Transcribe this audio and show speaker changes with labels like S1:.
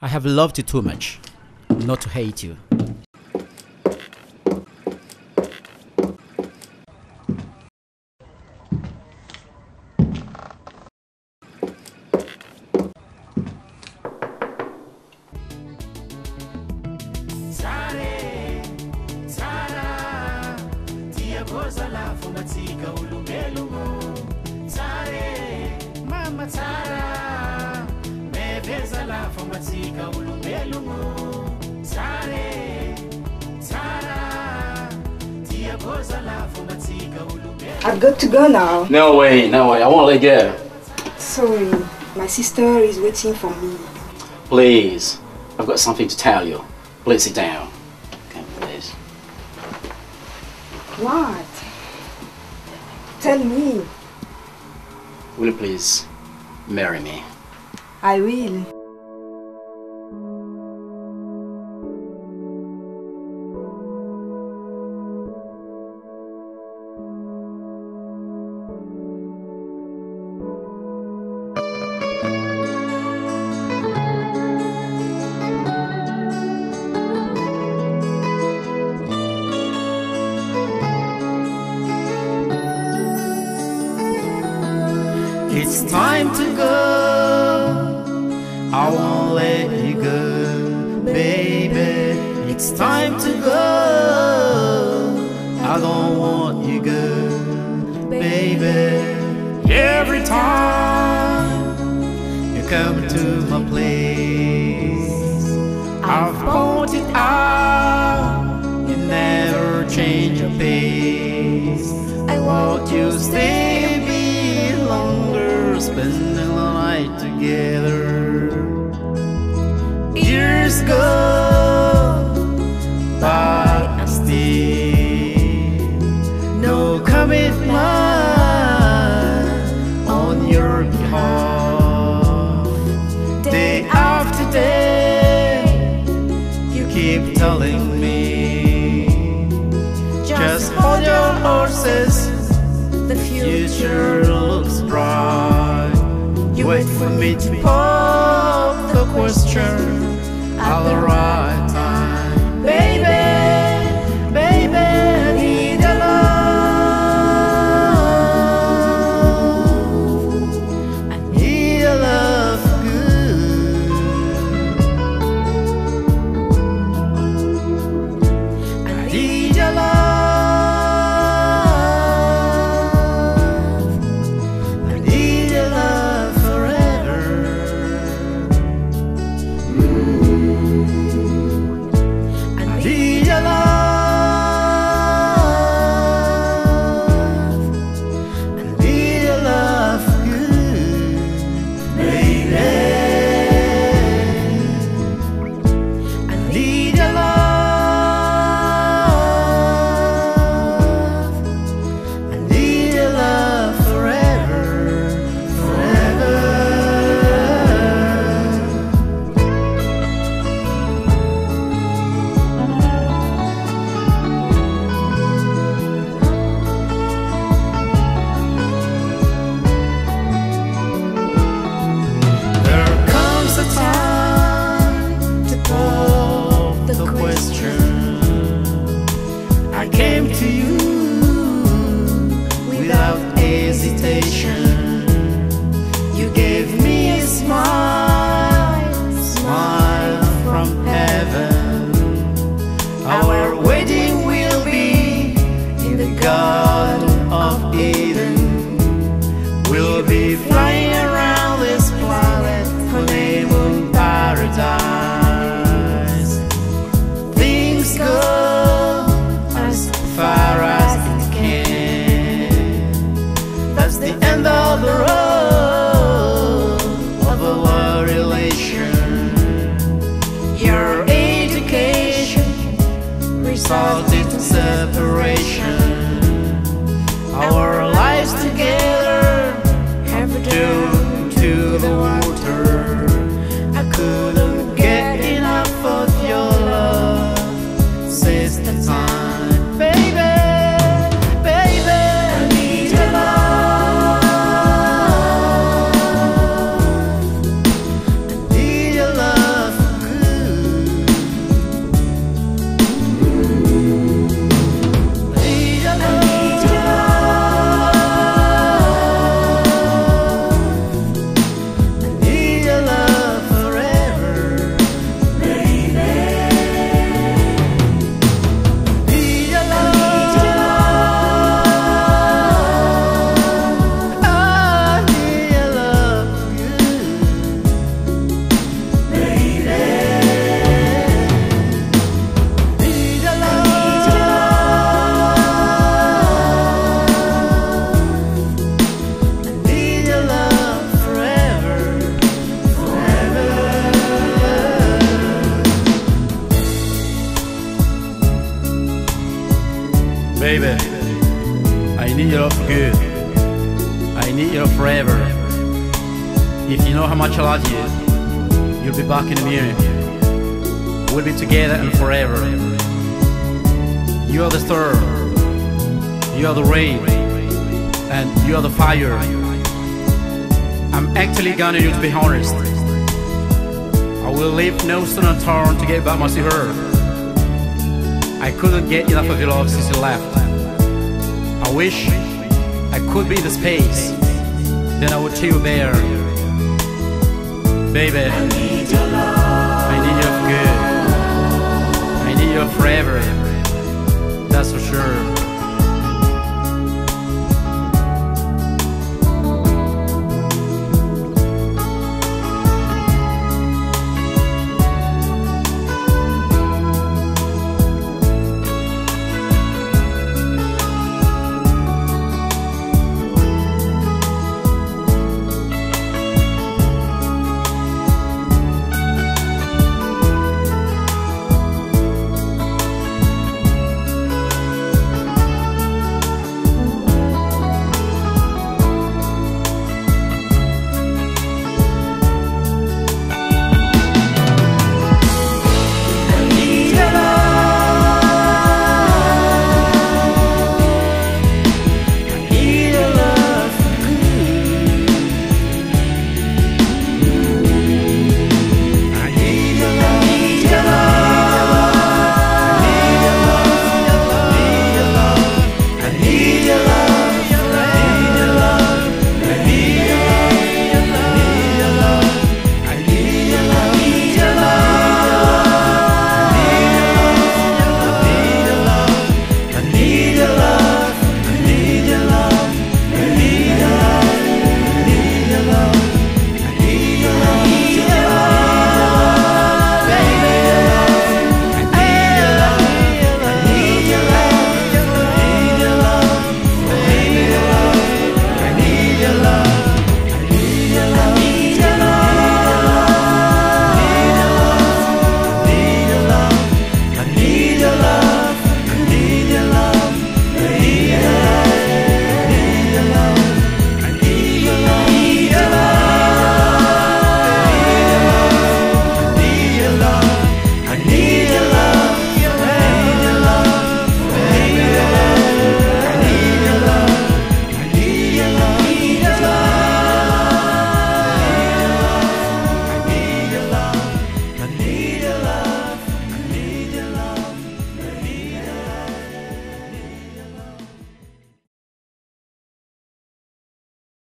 S1: I have loved you too much not to hate you.
S2: I've got to go now.
S3: No way, I won't let go.
S2: Sorry, my sister is waiting for me.
S3: Please, I've got something to tell you. Please sit down. Okay, please.
S2: What? Tell me.
S3: Will you please marry me?
S2: I will.
S1: It's time to go, I won't let you go, baby. It's time to go, I don't want you go, baby. Every time you come to my place, I've pointed out, you never change your pace. I want you to stay longer, spending the night together. Years go by and still no commitment on your behalf. Day after day you keep telling me, just hold your horses, the future looks bright. You wait for me to pop the question at the right time. Baby, baby, I need your love. I need your love good. I need your love. I need
S4: Baby, I need your love for good. I need your love forever. If you know how much I love you, you'll be back in a minute. We'll be together and forever. You are the star, you are the rain, and you are the fire. I'm actually gonna you to be honest. I will leave no stone unturned to get back my to her. I couldn't get enough of your love since you left. I wish I could be the space, then I would take you there. Baby, I need your love. I need your good. I need you forever. That's for sure.